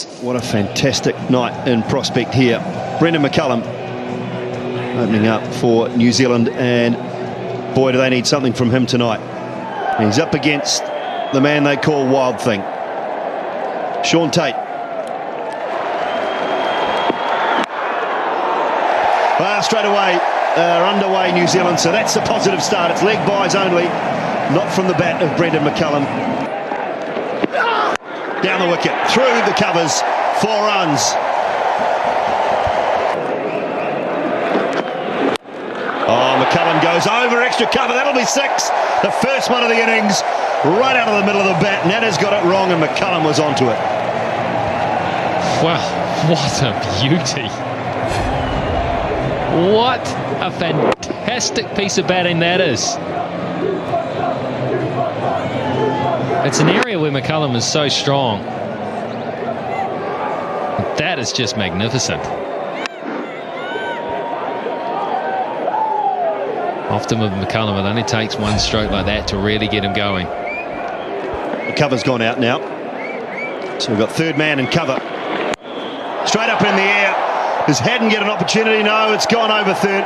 What a fantastic night in Prospect here. Brendon McCullum opening up for New Zealand, and boy, do they need something from him tonight. He's up against the man they call Wild Thing, Shaun Tate. Well, straight away, underway New Zealand, so that's a positive start. It's leg byes only, not from the bat of Brendon McCullum. Down the wicket, through the covers, 4 runs. Oh, McCullum goes over extra cover, that'll be 6. The first one of the innings, right out of the middle of the bat. Nana's got it wrong and McCullum was onto it. Wow, what a beauty. What a fantastic piece of batting that is. It's an area where McCullum is so strong. That is just magnificent. Often with McCullum, it only takes one stroke like that to really get him going. The cover's gone out now. So we've got third man in cover. Straight up in the air. Does Haddon get an opportunity? No, it's gone over third.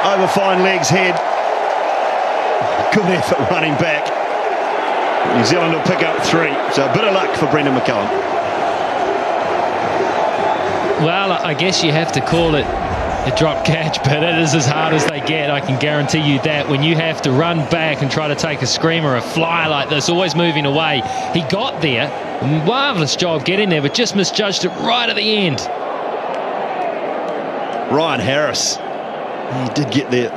Over fine legs, head. Good effort running back. New Zealand will pick up 3. So a bit of luck for Brendon McCullum. Well, I guess you have to call it a drop catch, but it is as hard as they get. I can guarantee you that. When you have to run back and try to take a screamer, a fly like this, always moving away. He got there. Marvellous job getting there, but just misjudged it right at the end. Ryan Harris. He did get there.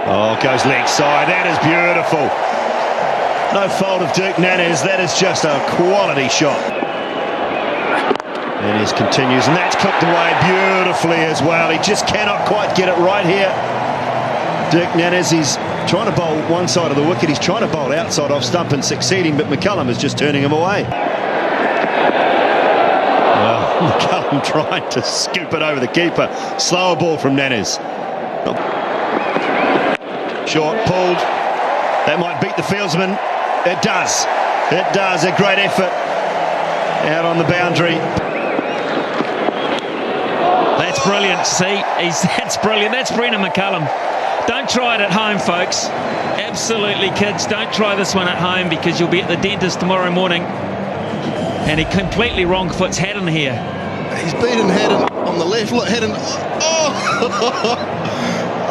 Oh, goes leg side. That is beautiful. No fault of Dirk Nannes. That is just a quality shot. Nannes continues, and that's clipped away beautifully as well. He just cannot quite get it right here. Dirk Nannes, he's trying to bowl one side of the wicket. He's trying to bowl outside off stump and succeeding, but McCullum is just turning him away. Well, McCullum trying to scoop it over the keeper. Slower ball from Nannes. Short, pulled. That might beat the fieldsman. It does. It does. A great effort out on the boundary. That's brilliant. See, that's brilliant. That's Brendon McCullum. Don't try it at home, folks. Absolutely, kids. Don't try this one at home because you'll be at the dentist tomorrow morning. And he completely wrong foots Haddon here. He's beaten Haddon on the left. Look, Haddon. Oh!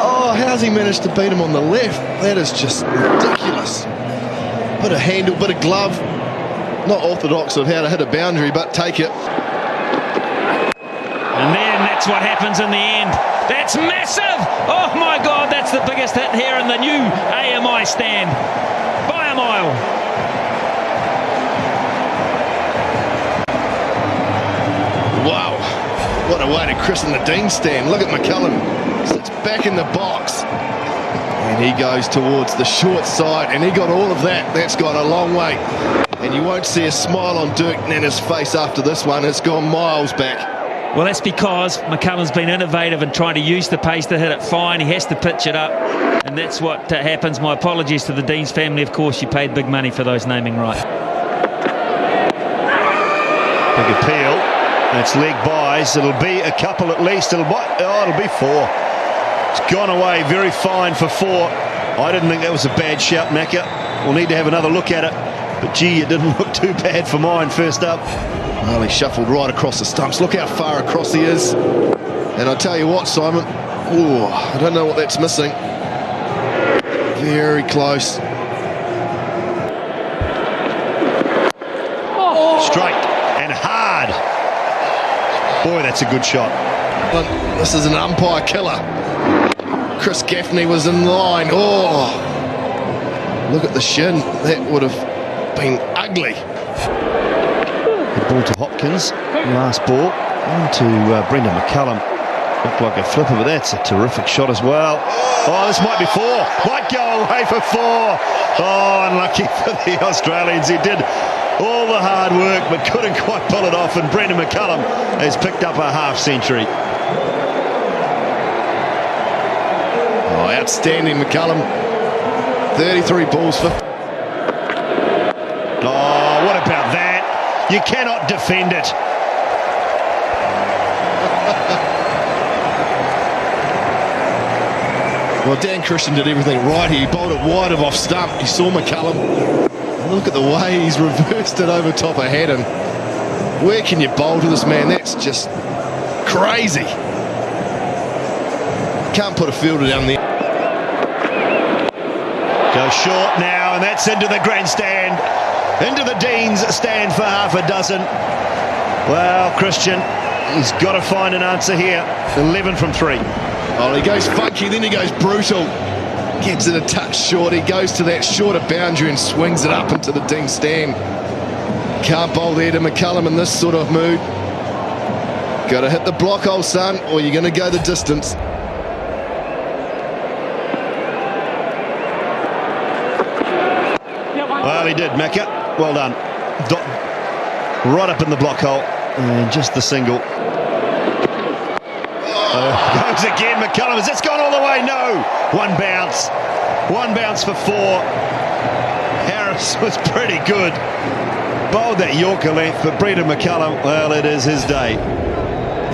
Oh, how's he managed to beat him on the left? That is just ridiculous. Bit of handle, bit of glove. Not orthodox of how to hit a boundary, but take it. And then that's what happens in the end. That's massive! Oh my God, that's the biggest hit here in the new AMI stand. By a mile. Wow. What a way to christen the Dean stand. Look at McCullum. Sits back in the box. And he goes towards the short side, and he got all of that. That's gone a long way. And you won't see a smile on Dirk Nannes' face after this one. It's gone miles back. Well, that's because McCullum's been innovative and trying to use the pace to hit it fine. He has to pitch it up, and that's what happens. My apologies to the Dean's family. Of course, you paid big money for those naming rights. Big appeal. That's leg byes. It'll be a couple at least. It'll be 4. It's gone away very fine for 4. I didn't think that was a bad shout, Macca. We'll need to have another look at it. But gee, it didn't look too bad for mine first up. Well, he shuffled right across the stumps. Look how far across he is. And I tell you what, Simon, ooh, I don't know what that's missing. Very close. Straight and hard. Boy, that's a good shot. This is an umpire killer. Chris Gaffney was in line. Oh, look at the shin. That would have been ugly. The ball to Hopkins. Last ball. On to Brendon McCullum. Looked like a flipper, but that's a terrific shot as well. Oh, this might be 4. Might go away for 4. Oh, unlucky for the Australians. He did all the hard work, but couldn't quite pull it off. And Brendon McCullum has picked up a half-century. Oh, outstanding McCullum. 33 balls, 50. Oh, what about that? You cannot defend it. Well, Dan Christian did everything right here. He bowled it wide of off stump. He saw McCullum. Look at the way he's reversed it over top of Haddon. Where can you bowl to this man? That's just crazy. Can't put a fielder down there. Go short now, and that's into the grandstand. Into the Dean's stand for half a dozen. Well, Christian, he's got to find an answer here. 11 from 3. Oh, he goes funky, then he goes brutal. Gets it a touch short. He goes to that shorter boundary and swings it up into the Dean stand. Can't bowl there to McCullum in this sort of mood. Got to hit the block hole, son, or you're going to go the distance. Well, he did, Macca. Well done. Right up in the block hole. And just the single. Goes again, McCullum. Has this gone all the way? No. One bounce. One bounce for 4. Harris was pretty good. Bowled that Yorker length, but Brendon McCullum, well, it is his day.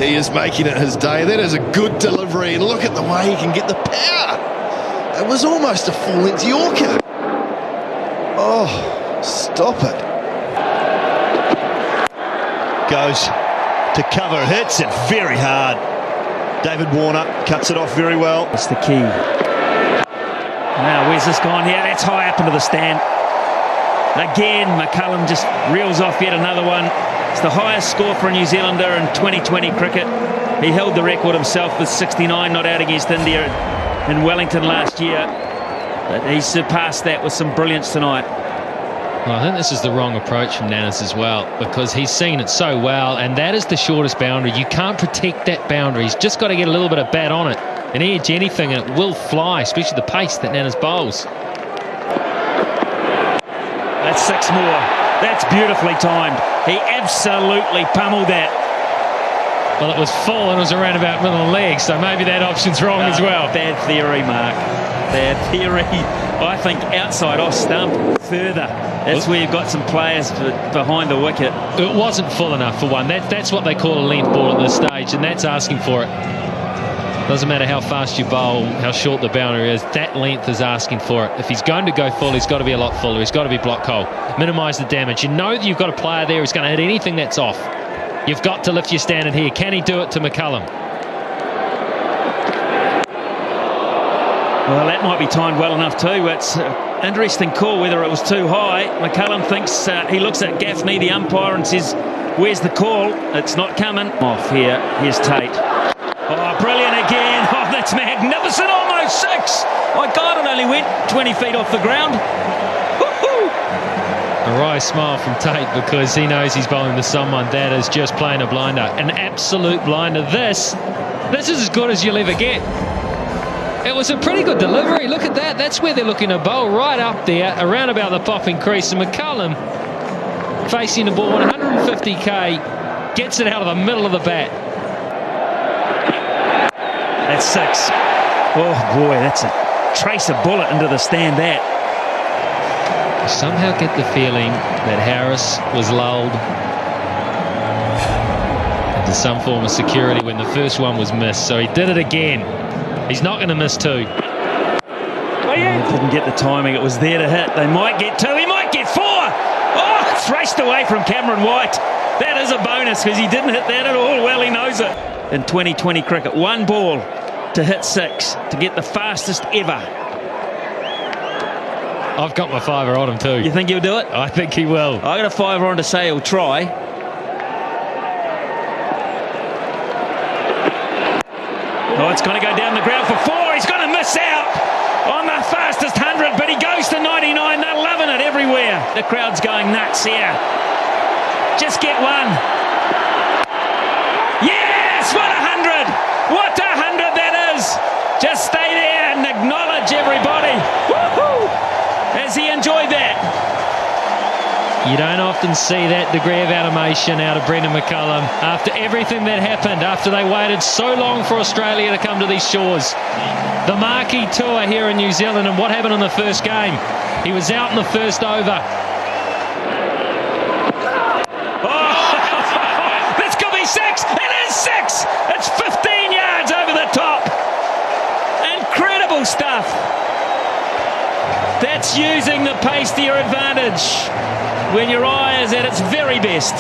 He is making it his day. That is a good delivery. And look at the way he can get the power. It was almost a full-length Yorker. Oh, stop it. Goes to cover, hits it very hard. David Warner cuts it off very well. That's the key. Now, where's this gone here? That's high up into the stand. Again, McCullum just reels off yet another one. It's the highest score for a New Zealander in 2020 cricket. He held the record himself with 69 not out against India in Wellington last year. But he surpassed that with some brilliance tonight. Well, I think this is the wrong approach from Nannis as well, because he's seen it so well, and that is the shortest boundary. You can't protect that boundary. He's just got to get a little bit of bat on it and edge anything, and it will fly, especially the pace that Nannis bowls. That's 6 more. That's beautifully timed. He absolutely pummeled that. Well, it was full and it was around about middle of the leg, so maybe that option's wrong as well. Bad theory, Mark. Bad theory. I think outside off stump further. That's where you've got some players behind the wicket. It wasn't full enough for one. That's what they call a length ball at this stage, and that's asking for it. Doesn't matter how fast you bowl, how short the boundary is, that length is asking for it. If he's going to go full, he's got to be a lot fuller. He's got to be block hole. Minimise the damage. You know that you've got a player there who's going to hit anything that's off. You've got to lift your standard here. Can he do it to McCullum? Well, that might be timed well enough too. It's an interesting call whether it was too high. McCullum thinks, he looks at Gaffney, the umpire, and says, where's the call? It's not coming. Off here. Here's Tate. Oh, brilliant again. Oh, that's magnificent. Almost 6. My God, it only went 20 feet off the ground. Woohoo! A wry smile from Tate, because he knows he's bowling to someone that is just playing a blinder. An absolute blinder. This is as good as you'll ever get. It was a pretty good delivery. Look at that. That's where they're looking to bowl, right up there, around about the popping crease. And McCullum, facing the ball 150k, gets it out of the middle of the bat. That's 6. Oh, boy, that's a trace of bullet into the stand, that. I somehow get the feeling that Harris was lulled into some form of security when the first one was missed. So he did it again. He's not going to miss 2. He didn't get the timing. It was there to hit. They might get 2. He might get 4. Oh, it's raced away from Cameron White. That is a bonus because he didn't hit that at all. Well, he knows it. In 2020 cricket, 1 ball to hit 6 to get the fastest ever. I've got my 5er on him too. You think he'll do it? I think he will. I got a 5er on to say he'll try. Oh, it's going to go down the ground for 4. He's going to miss out on the fastest 100, but he goes to 99. They're loving it everywhere. The crowd's going nuts here. Just get 1. Yes, what a 100. What a 100 that is. Just stay there and acknowledge everybody. Woohoo! Has he enjoyed that? You don't often see that degree of animation out of Brendon McCullum after everything that happened, after they waited so long for Australia to come to these shores. The marquee tour here in New Zealand, and what happened in the first game? He was out in the first over. six. It is six. It's 15 yards over the top. Incredible stuff. That's using the pace to your advantage when your eye is at its very best.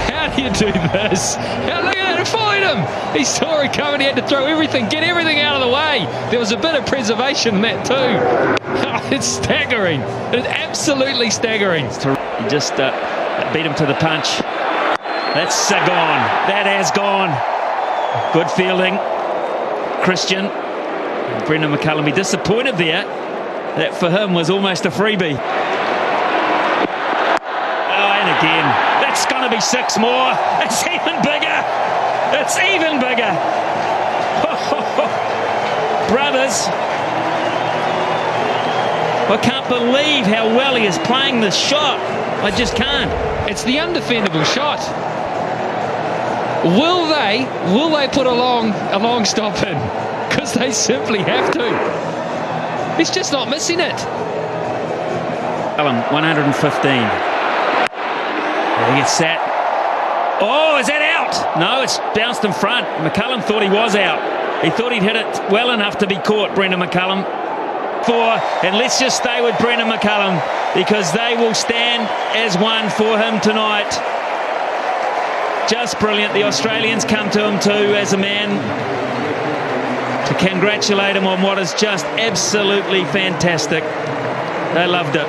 How do you do this? Look at it, followed him. He saw it coming, he had to throw everything, get everything out of the way. There was a bit of preservation in that too. It's staggering. It's absolutely staggering. He just beat him to the punch. That's gone. That has gone. Good fielding. Christian. Brendon McCullum be disappointed there. That for him was almost a freebie. Oh, and again. That's going to be six more. It's even bigger. It's even bigger. Brothers. I can't believe how well he is playing this shot. I just can't. It's the undefendable shot. Will they put a long stop in? Because they simply have to. He's just not missing it. 115. He gets set. Oh, is that out? No, it's bounced in front. McCullum thought he was out. He thought he'd hit it well enough to be caught, Brendon McCullum. And let's just stay with Brendon McCullum because they will stand as one for him tonight. Just brilliant. The Australians come to him too as a man to congratulate him on what is just absolutely fantastic. They loved it.